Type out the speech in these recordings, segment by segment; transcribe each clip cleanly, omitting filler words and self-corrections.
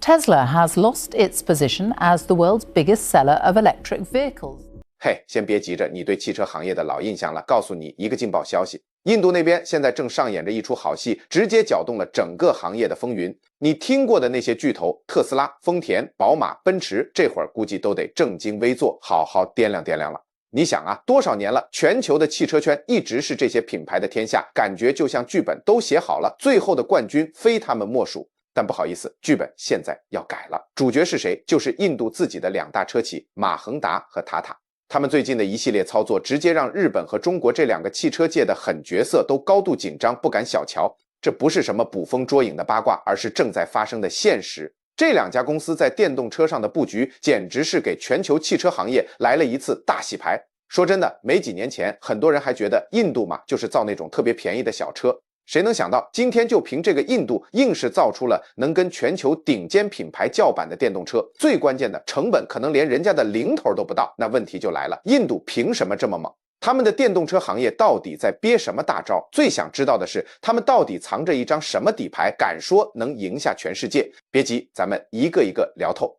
Tesla has lost its position as the world's biggest seller of electric vehicles. 嘿，先别急着你对汽车行业的老印象了，告诉你一个劲爆消息，印度那边现在正上演着一出好戏，直接搅动了整个行业的风云。你听过的那些巨头，特斯拉、丰田、宝马、奔驰，这会儿估计都得正襟危坐，好好掂量掂量了。你想啊，多少年了，全球的汽车圈一直是这些品牌的天下，感觉就像剧本都写好了，最后的冠军非他们莫属。但不好意思，剧本现在要改了。主角是谁？就是印度自己的两大车企马恒达和塔塔。他们最近的一系列操作，直接让日本和中国这两个汽车界的狠角色都高度紧张，不敢小瞧。这不是什么捕风捉影的八卦，而是正在发生的现实。这两家公司在电动车上的布局，简直是给全球汽车行业来了一次大洗牌。说真的，没几年前，很多人还觉得印度嘛，就是造那种特别便宜的小车。谁能想到，今天就凭这个印度，硬是造出了能跟全球顶尖品牌叫板的电动车。最关键的，成本可能连人家的零头都不到。那问题就来了，印度凭什么这么猛？他们的电动车行业到底在憋什么大招？最想知道的是，他们到底藏着一张什么底牌，敢说能赢下全世界？别急，咱们一个一个聊透。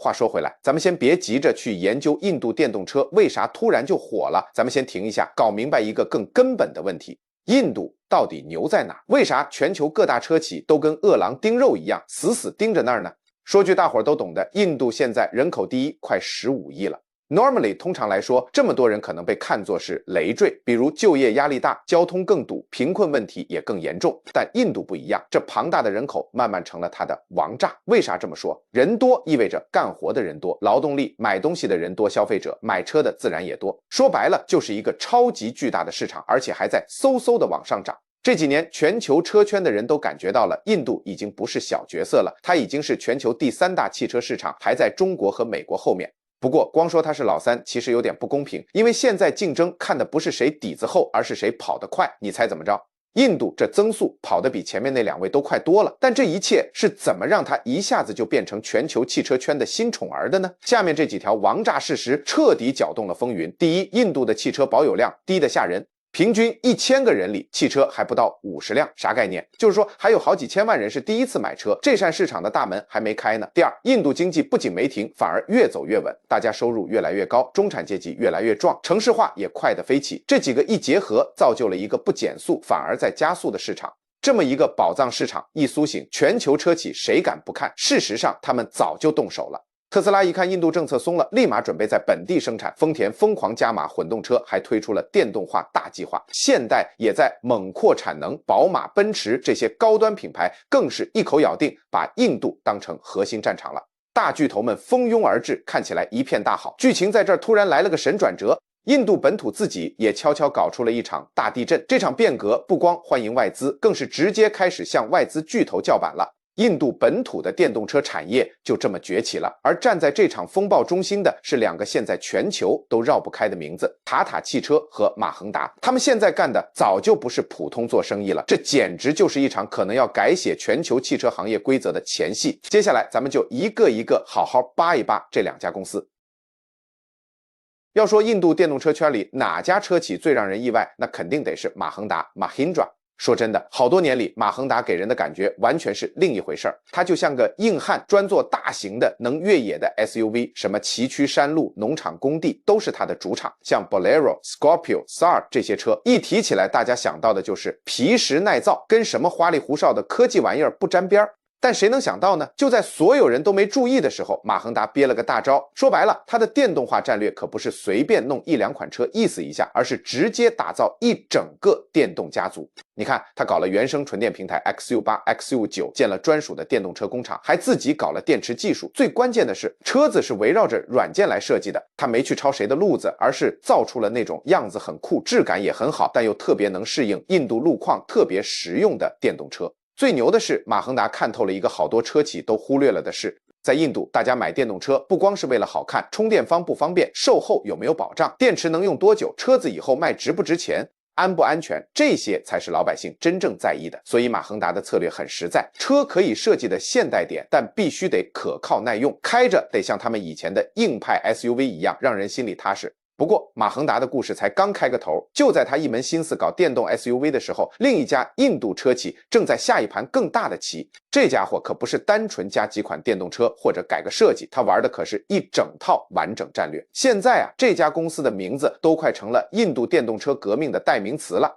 话说回来，咱们先别急着去研究印度电动车为啥突然就火了，咱们先停一下，搞明白一个更根本的问题：印度到底牛在哪？为啥全球各大车企都跟饿狼盯肉一样，死死盯着那儿呢？说句大伙儿都懂的，印度现在人口第一，快15亿了。Normally， 通常来说，这么多人可能被看作是累赘，比如就业压力大、交通更堵、贫困问题也更严重。但印度不一样，这庞大的人口慢慢成了它的王炸。为啥这么说？人多意味着干活的人多，劳动力、买东西的人多，消费者买车的自然也多。说白了，就是一个超级巨大的市场，而且还在嗖嗖的往上涨。这几年，全球车圈的人都感觉到了，印度已经不是小角色了，它已经是全球第3大汽车市场，还在中国和美国后面。不过光说它是老三其实有点不公平，因为现在竞争看的不是谁底子厚，而是谁跑得快。你猜怎么着？印度这增速跑得比前面那2位都快多了，但这一切是怎么让它一下子就变成全球汽车圈的新宠儿的呢？下面这几条王炸事实彻底搅动了风云。第一，印度的汽车保有量低得吓人，平均1000个人里汽车还不到50辆，啥概念？就是说还有好几千万人是第一次买车，这扇市场的大门还没开呢。第二，印度经济不仅没停，反而越走越稳，大家收入越来越高，中产阶级越来越壮，城市化也快得飞起。这几个一结合，造就了一个不减速反而在加速的市场。这么一个宝藏市场一苏醒，全球车企谁敢不看？事实上他们早就动手了。特斯拉一看印度政策松了，立马准备在本地生产。丰田疯狂加码混动车，还推出了电动化大计划。现代也在猛扩产能，宝马、奔驰这些高端品牌更是一口咬定，把印度当成核心战场了。大巨头们蜂拥而至，看起来一片大好。剧情在这儿突然来了个神转折，印度本土自己也悄悄搞出了一场大地震。这场变革不光欢迎外资，更是直接开始向外资巨头叫板了。印度本土的电动车产业就这么崛起了，而站在这场风暴中心的是2个现在全球都绕不开的名字：塔塔汽车和马恒达。他们现在干的早就不是普通做生意了，这简直就是一场可能要改写全球汽车行业规则的前戏。接下来咱们就一个一个好好扒一扒这2家公司。要说印度电动车圈里哪家车企最让人意外，那肯定得是马恒达 Mahindra。说真的，好多年里，马恒达给人的感觉完全是另一回事儿。它就像个硬汉，专做大型的能越野的 SUV， 什么崎岖山路、农场工地都是它的主场。像 Bolero、Scorpio、Thar 这些车，一提起来，大家想到的就是皮实耐造，跟什么花里胡哨的科技玩意儿不沾边儿。但谁能想到呢？就在所有人都没注意的时候，马恒达憋了个大招。说白了，它的电动化战略可不是随便弄1-2款车意思一下，而是直接打造一整个电动家族。你看，他搞了原生纯电平台 XU8、XU9， 建了专属的电动车工厂，还自己搞了电池技术。最关键的是，车子是围绕着软件来设计的，他没去抄谁的路子，而是造出了那种样子很酷、质感也很好，但又特别能适应印度路况、特别实用的电动车。最牛的是，马恒达看透了一个好多车企都忽略了的事。在印度，大家买电动车不光是为了好看，充电方不方便，售后有没有保障，电池能用多久，车子以后卖值不值钱，安不安全，这些才是老百姓真正在意的。所以马恒达的策略很实在，车可以设计的现代点，但必须得可靠耐用，开着得像他们以前的硬派 SUV 一样，让人心里踏实。不过马恒达的故事才刚开个头，就在他一门心思搞电动 SUV 的时候，另一家印度车企正在下一盘更大的棋。这家伙可不是单纯加几款电动车或者改个设计，他玩的可是一整套完整战略。现在啊，这家公司的名字都快成了印度电动车革命的代名词了。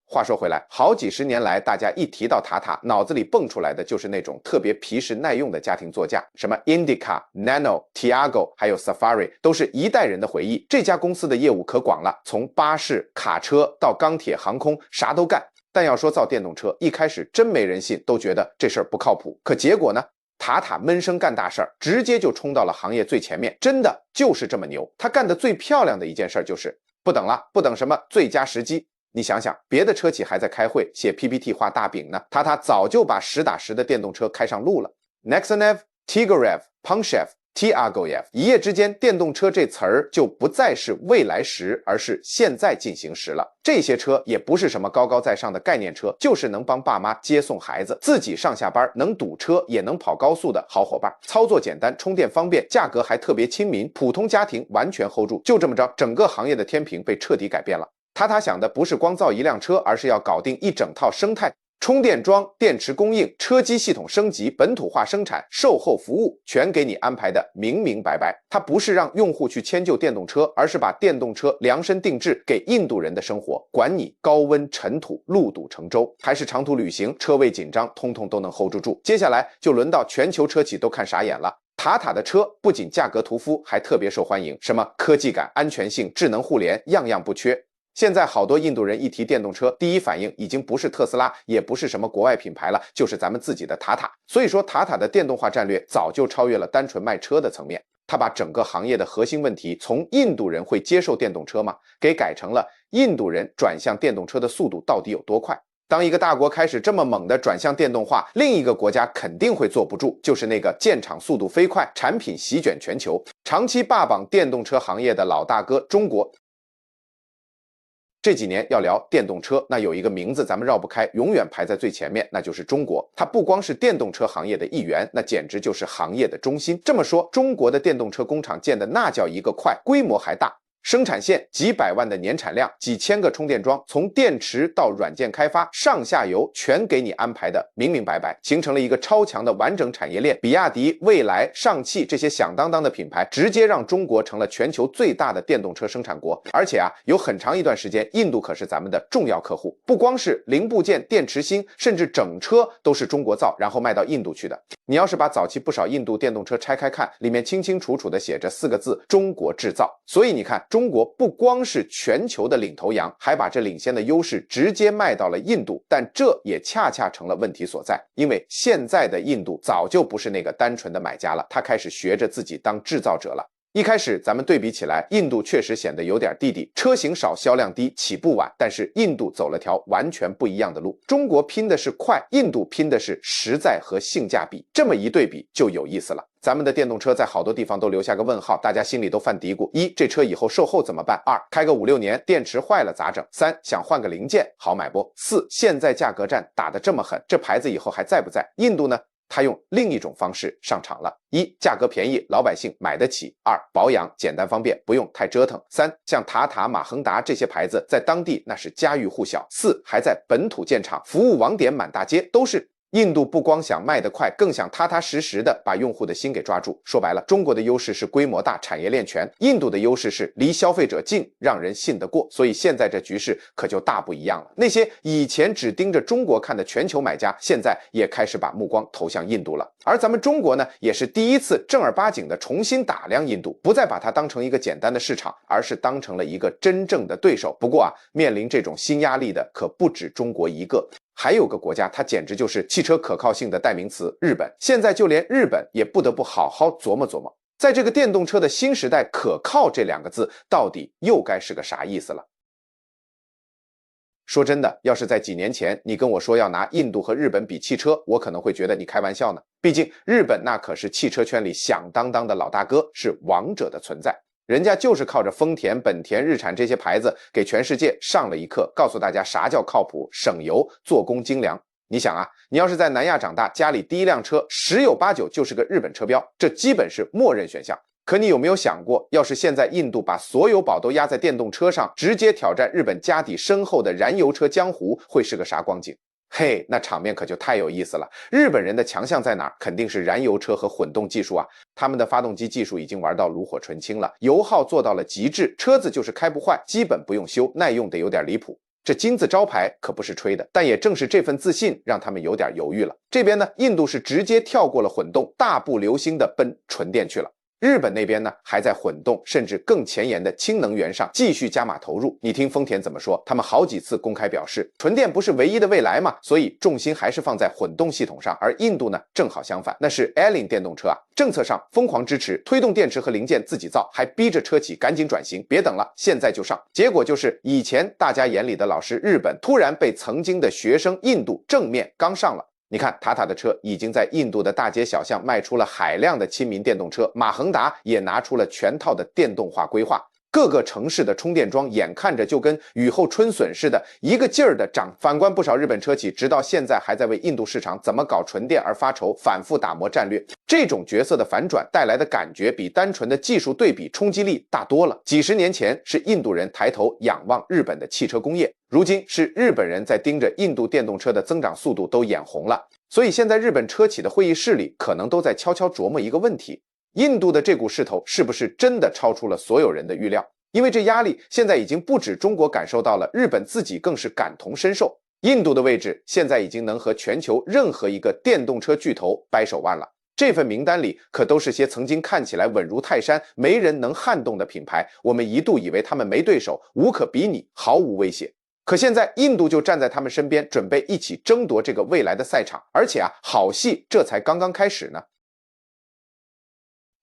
话说回来，好几十年来，大家一提到塔塔，脑子里蹦出来的就是那种特别皮实耐用的家庭座驾，什么 Indica、Nano、Tiago， 还有 Safari， 都是一代人的回忆。这家公司的业务可广了，从巴士、卡车到钢铁、航空，啥都干。但要说造电动车，一开始真没人信，都觉得这事儿不靠谱。可结果呢？塔塔闷声干大事儿，直接就冲到了行业最前面，真的就是这么牛。他干的最漂亮的一件事就是不等了，不等什么最佳时机。你想想，别的车企还在开会写 PPT 画大饼呢，塔塔早就把实打实的电动车开上路了。Nexanev、Tigorev、Pungshev、Tiagoyev， 一夜之间，电动车这词儿就不再是未来时，而是现在进行时了。这些车也不是什么高高在上的概念车，就是能帮爸妈接送孩子，自己上下班能堵车也能跑高速的好伙伴。操作简单，充电方便，价格还特别亲民，普通家庭完全 hold 住。就这么着，整个行业的天平被彻底改变了。塔塔想的不是光造一辆车，而是要搞定一整套生态。充电桩、电池供应、车机系统升级、本土化生产、售后服务，全给你安排的明明白白。它不是让用户去迁就电动车，而是把电动车量身定制给印度人的生活，管你高温尘土、路堵成舟，还是长途旅行，车位紧张，通通都能 hold 住。接下来就轮到全球车企都看傻眼了。塔塔的车不仅价格屠夫，还特别受欢迎，什么科技感、安全性、智能互联，样样不缺。现在好多印度人一提电动车，第一反应已经不是特斯拉，也不是什么国外品牌了，就是咱们自己的塔塔。所以说塔塔的电动化战略早就超越了单纯卖车的层面，他把整个行业的核心问题从印度人会接受电动车吗，给改成了印度人转向电动车的速度到底有多快。当一个大国开始这么猛的转向电动化，另一个国家肯定会坐不住，就是那个建厂速度飞快、产品席卷全球、长期霸榜电动车行业的老大哥中国。这几年要聊电动车，那有一个名字咱们绕不开，永远排在最前面，那就是中国。它不光是电动车行业的一员，那简直就是行业的中心。这么说，中国的电动车工厂建的那叫一个快，规模还大。生产线几百万的年产量，几千个充电桩，从电池到软件开发，上下游全给你安排的明明白白，形成了一个超强的完整产业链。比亚迪、蔚来、上汽这些响当当的品牌，直接让中国成了全球最大的电动车生产国。而且啊，有很长一段时间，印度可是咱们的重要客户，不光是零部件、电池芯，甚至整车都是中国造，然后卖到印度去的。你要是把早期不少印度电动车拆开看，里面清清楚楚的写着4个字：中国制造。所以你看，中国不光是全球的领头羊，还把这领先的优势直接卖到了印度，但这也恰恰成了问题所在，因为现在的印度早就不是那个单纯的买家了，他开始学着自己当制造者了。一开始咱们对比起来，印度确实显得有点弟弟，车型少，销量低，起步晚，但是印度走了条完全不一样的路。中国拼的是快，印度拼的是实在和性价比，这么一对比就有意思了。咱们的电动车在好多地方都留下个问号，大家心里都犯嘀咕：一，这车以后售后怎么办？2，开个5、6年，电池坏了咋整？3，想换个零件好买不？4，现在价格战打得这么狠，这牌子以后还在不在？印度呢？他用另一种方式上场了：1，价格便宜，老百姓买得起；2，保养简单方便，不用太折腾；3，像塔塔、马恒达这些牌子在当地那是家喻户晓；4，还在本土建厂，服务网点满大街都是。印度不光想卖得快，更想踏踏实实的把用户的心给抓住。说白了，中国的优势是规模大，产业链全；印度的优势是离消费者近，让人信得过。所以现在这局势可就大不一样了。那些以前只盯着中国看的全球买家，现在也开始把目光投向印度了。而咱们中国呢，也是第一次正儿八经的重新打量印度，不再把它当成一个简单的市场，而是当成了一个真正的对手。不过啊，面临这种新压力的可不止中国一个。还有个国家，它简直就是汽车可靠性的代名词——日本。现在就连日本也不得不好好琢磨琢磨，在这个电动车的新时代，可靠这2个字到底又该是个啥意思了。说真的，要是在几年前你跟我说要拿印度和日本比汽车，我可能会觉得你开玩笑呢。毕竟日本那可是汽车圈里响当当的老大哥，是王者的存在。人家就是靠着丰田、本田、日产这些牌子给全世界上了一课，告诉大家啥叫靠谱、省油、做工精良。你想啊，你要是在南亚长大，家里第一辆车10有8九就是个日本车标，这基本是默认选项。可你有没有想过，要是现在印度把所有宝都压在电动车上，直接挑战日本家底深厚的燃油车江湖，会是个啥光景？嘿，那场面可就太有意思了。日本人的强项在哪儿？肯定是燃油车和混动技术啊。他们的发动机技术已经玩到炉火纯青了，油耗做到了极致，车子就是开不坏，基本不用修，耐用得有点离谱。这金字招牌可不是吹的，但也正是这份自信让他们有点犹豫了。这边呢，印度是直接跳过了混动，大步流星的奔纯电去了。日本那边呢，还在混动甚至更前沿的氢能源上继续加码投入。你听丰田怎么说？他们好几次公开表示，纯电不是唯一的未来嘛，所以重心还是放在混动系统上。而印度呢，正好相反，那是 Elin 电动车啊，政策上疯狂支持，推动电池和零件自己造，还逼着车企赶紧转型，别等了，现在就上。结果就是以前大家眼里的老师日本，突然被曾经的学生印度正面刚上了。你看塔塔的车已经在印度的大街小巷卖出了海量的亲民电动车，马恒达也拿出了全套的电动化规划，各个城市的充电桩眼看着就跟雨后春笋似的，一个劲儿的涨。反观不少日本车企，直到现在还在为印度市场怎么搞纯电而发愁，反复打磨战略。这种角色的反转带来的感觉，比单纯的技术对比冲击力大多了。几十年前是印度人抬头仰望日本的汽车工业，如今是日本人在盯着印度电动车的增长速度都眼红了。所以现在日本车企的会议室里可能都在悄悄琢磨一个问题：印度的这股势头是不是真的超出了所有人的预料？因为这压力现在已经不止中国感受到了，日本自己更是感同身受。印度的位置现在已经能和全球任何一个电动车巨头掰手腕了。这份名单里可都是些曾经看起来稳如泰山、没人能撼动的品牌，我们一度以为他们没对手，无可比拟，毫无威胁。可现在印度就站在他们身边，准备一起争夺这个未来的赛场，而且好戏这才刚刚开始呢。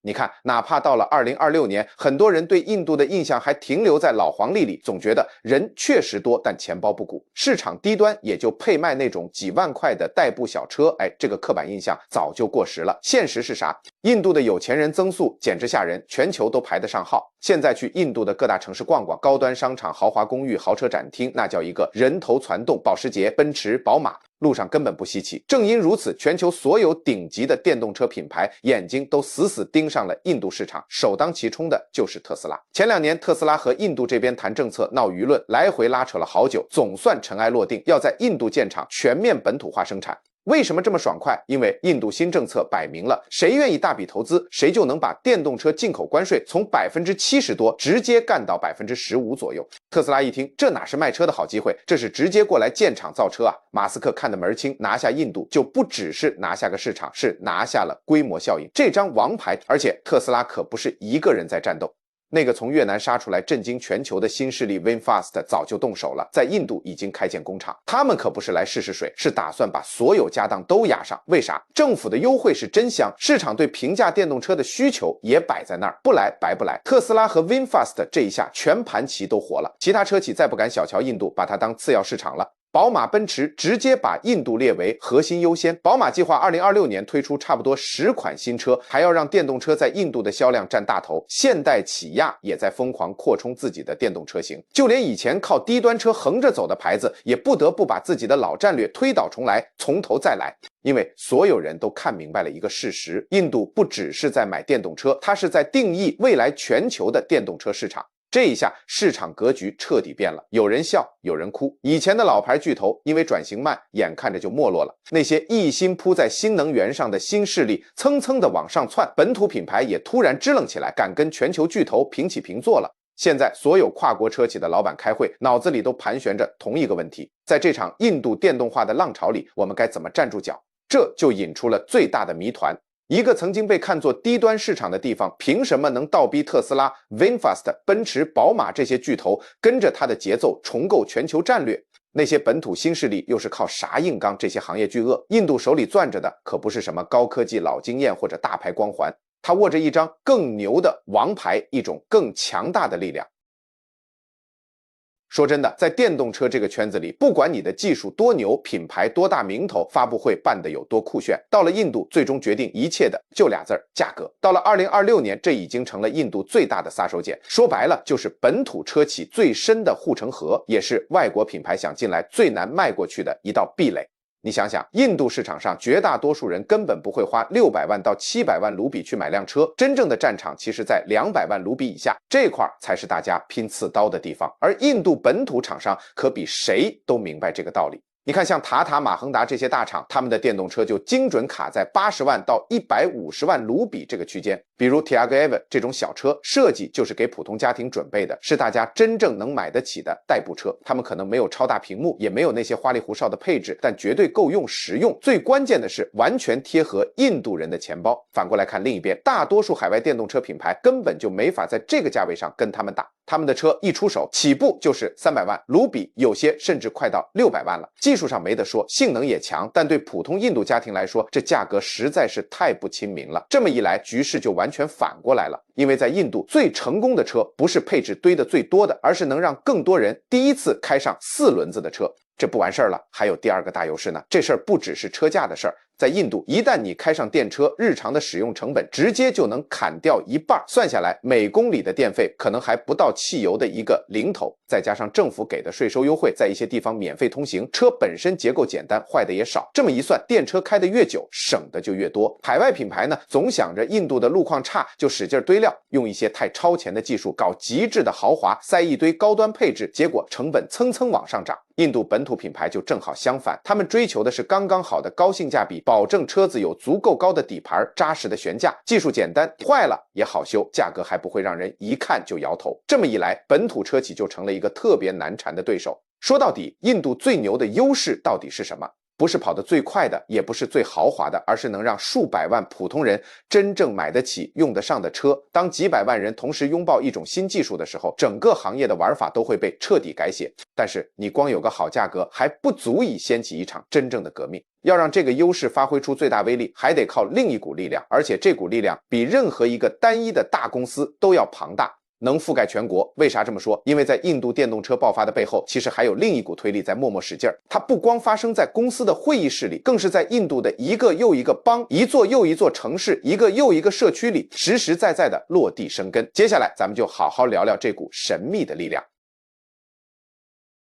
你看，哪怕到了2026年，很多人对印度的印象还停留在老黄历里，总觉得人确实多，但钱包不鼓，市场低端也就配卖那种几万块的代步小车。这个刻板印象早就过时了。现实是啥？印度的有钱人增速简直吓人，全球都排得上号。现在去印度的各大城市逛逛，高端商场、豪华公寓、豪车展厅，那叫一个人头攒动。保时捷、奔驰、宝马路上根本不稀奇。正因如此，全球所有顶级的电动车品牌眼睛都死死盯上了印度市场，首当其冲的就是特斯拉。前2年特斯拉和印度这边谈政策闹舆论，来回拉扯了好久，总算尘埃落定，要在印度建厂，全面本土化生产。为什么这么爽快？因为印度新政策摆明了，谁愿意大笔投资，谁就能把电动车进口关税从70%多直接干到15%左右。特斯拉一听，这哪是卖车的好机会，这是直接过来建厂造车啊！马斯克看得门清，拿下印度就不只是拿下个市场，是拿下了规模效应，这张王牌。而且特斯拉可不是一个人在战斗。那个从越南杀出来震惊全球的新势力 VinFast 早就动手了，在印度已经开建工厂。他们可不是来试试水，是打算把所有家当都压上。为啥？政府的优惠是真香，市场对平价电动车的需求也摆在那儿，不来白不来。特斯拉和 VinFast 这一下全盘棋都活了，其他车企再不敢小瞧印度，把它当次要市场了。宝马、奔驰直接把印度列为核心优先。宝马计划2026年推出差不多10款新车，还要让电动车在印度的销量占大头。现代、起亚也在疯狂扩充自己的电动车型，就连以前靠低端车横着走的牌子，也不得不把自己的老战略推倒重来，从头再来。因为所有人都看明白了一个事实，印度不只是在买电动车，它是在定义未来全球的电动车市场。这一下市场格局彻底变了，有人笑，有人哭。以前的老牌巨头因为转型慢，眼看着就没落了。那些一心扑在新能源上的新势力蹭蹭的往上窜，本土品牌也突然支棱起来，敢跟全球巨头平起平坐了。现在所有跨国车企的老板开会，脑子里都盘旋着同一个问题：在这场印度电动化的浪潮里，我们该怎么站住脚？这就引出了最大的谜团。一个曾经被看作低端市场的地方，凭什么能倒逼特斯拉、VinFast、奔驰、宝马这些巨头跟着它的节奏重构全球战略？那些本土新势力又是靠啥硬刚这些行业巨鳄？印度手里攥着的可不是什么高科技老经验或者大牌光环，他握着一张更牛的王牌，一种更强大的力量。说真的，在电动车这个圈子里，不管你的技术多牛，品牌多大名头，发布会办得有多酷炫，到了印度，最终决定一切的就俩字儿：价格。到了2026年，这已经成了印度最大的杀手锏。说白了，就是本土车企最深的护城河，也是外国品牌想进来最难迈过去的一道壁垒。你想想，印度市场上绝大多数人根本不会花600万到700万卢比去买辆车，真正的战场其实在200万卢比以下，这块才是大家拼刺刀的地方。而印度本土厂商可比谁都明白这个道理。你看，像塔塔、马亨达这些大厂，他们的电动车就精准卡在80万到150万卢比这个区间。比如 Tiago EV 这种小车，设计就是给普通家庭准备的，是大家真正能买得起的代步车。他们可能没有超大屏幕，也没有那些花里胡哨的配置，但绝对够用实用。最关键的是，完全贴合印度人的钱包。反过来看另一边，大多数海外电动车品牌根本就没法在这个价位上跟他们打。他们的车一出手，起步就是300万卢比，有些甚至快到600万了。技术上没得说，性能也强，但对普通印度家庭来说，这价格实在是太不亲民了。这么一来，局势就完全反过来了。因为在印度，最成功的车不是配置堆得最多的，而是能让更多人第一次开上4轮子的车。这不完事儿了，还有第二个大优势呢。这事儿不只是车价的事儿，在印度，一旦你开上电车，日常的使用成本直接就能砍掉一半，算下来每公里的电费可能还不到汽油的一个零头，再加上政府给的税收优惠，在一些地方免费通行，车本身结构简单，坏的也少。这么一算，电车开得越久，省的就越多。海外品牌呢，总想着印度的路况差，就使劲堆料，用一些太超前的技术搞极致的豪华，塞一堆高端配置，结果成本蹭蹭往上涨。印度本土品牌就正好相反，他们追求的是刚刚好的高性价比，保证车子有足够高的底盘、扎实的悬架，技术简单，坏了也好修，价格还不会让人一看就摇头。这么一来，本土车企就成了一个特别难缠的对手。说到底，印度最牛的优势到底是什么？不是跑得最快的，也不是最豪华的，而是能让数百万普通人真正买得起、用得上的车。当几百万人同时拥抱一种新技术的时候，整个行业的玩法都会被彻底改写。但是你光有个好价格还不足以掀起一场真正的革命，要让这个优势发挥出最大威力，还得靠另一股力量，而且这股力量比任何一个单一的大公司都要庞大，能覆盖全国。为啥这么说？因为在印度电动车爆发的背后，其实还有另一股推力在默默使劲儿。它不光发生在公司的会议室里，更是在印度的一个又一个邦、一座又一座城市、一个又一个社区里实实在在的落地生根。接下来咱们就好好聊聊这股神秘的力量。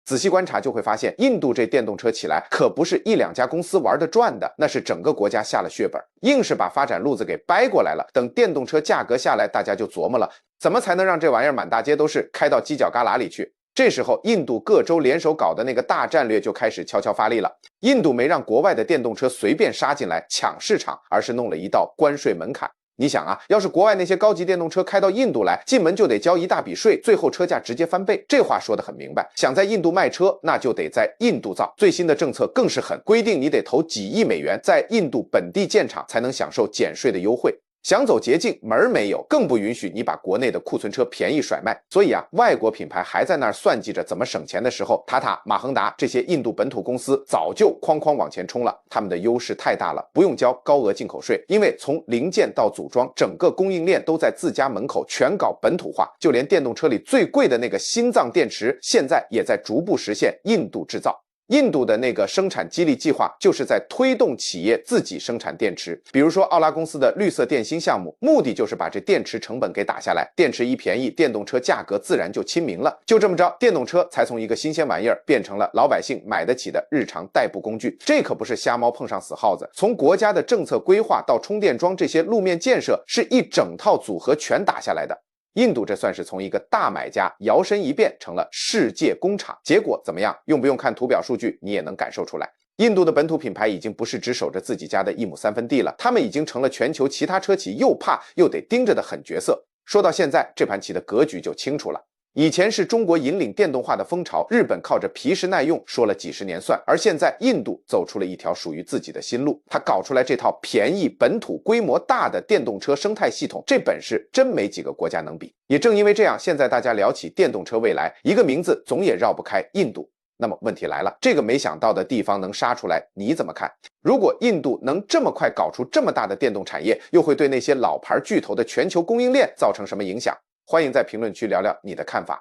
仔细观察就会发现，印度这电动车起来可不是1-2家公司玩得转的，那是整个国家下了血本，硬是把发展路子给掰过来了。等电动车价格下来，大家就琢磨了，怎么才能让这玩意儿满大街都是，开到犄角旮旯里去。这时候，印度各州联手搞的那个大战略就开始悄悄发力了。印度没让国外的电动车随便杀进来抢市场，而是弄了一道关税门槛。你想啊，要是国外那些高级电动车开到印度来，进门就得交一大笔税，最后车价直接翻倍。这话说得很明白，想在印度卖车，那就得在印度造。最新的政策更是狠，规定你得投几亿美元在印度本地建厂，才能享受减税的优惠。想走捷径门儿没有，更不允许你把国内的库存车便宜甩卖。所以啊，外国品牌还在那儿算计着怎么省钱的时候，塔塔、马亨达这些印度本土公司早就哐哐往前冲了。他们的优势太大了，不用交高额进口税，因为从零件到组装，整个供应链都在自家门口全搞本土化。就连电动车里最贵的那个心脏电池，现在也在逐步实现印度制造。印度的那个生产激励计划就是在推动企业自己生产电池，比如说奥拉公司的绿色电芯项目，目的就是把这电池成本给打下来，电池一便宜，电动车价格自然就亲民了。就这么着，电动车才从一个新鲜玩意儿变成了老百姓买得起的日常代步工具。这可不是瞎猫碰上死耗子，从国家的政策规划到充电桩这些路面建设，是一整套组合拳打下来的。印度这算是从一个大买家摇身一变成了世界工厂，结果怎么样？用不用看图表数据，你也能感受出来。印度的本土品牌已经不是只守着自己家的1亩3分地了，他们已经成了全球其他车企又怕又得盯着的狠角色。说到现在，这盘棋的格局就清楚了。以前是中国引领电动化的风潮，日本靠着皮实耐用说了几十年算，而现在印度走出了一条属于自己的新路，他搞出来这套便宜、本土、规模大的电动车生态系统，这本事真没几个国家能比。也正因为这样，现在大家聊起电动车未来，一个名字总也绕不开印度。那么问题来了，这个没想到的地方能杀出来，你怎么看？如果印度能这么快搞出这么大的电动产业，又会对那些老牌巨头的全球供应链造成什么影响？欢迎在评论区聊聊你的看法。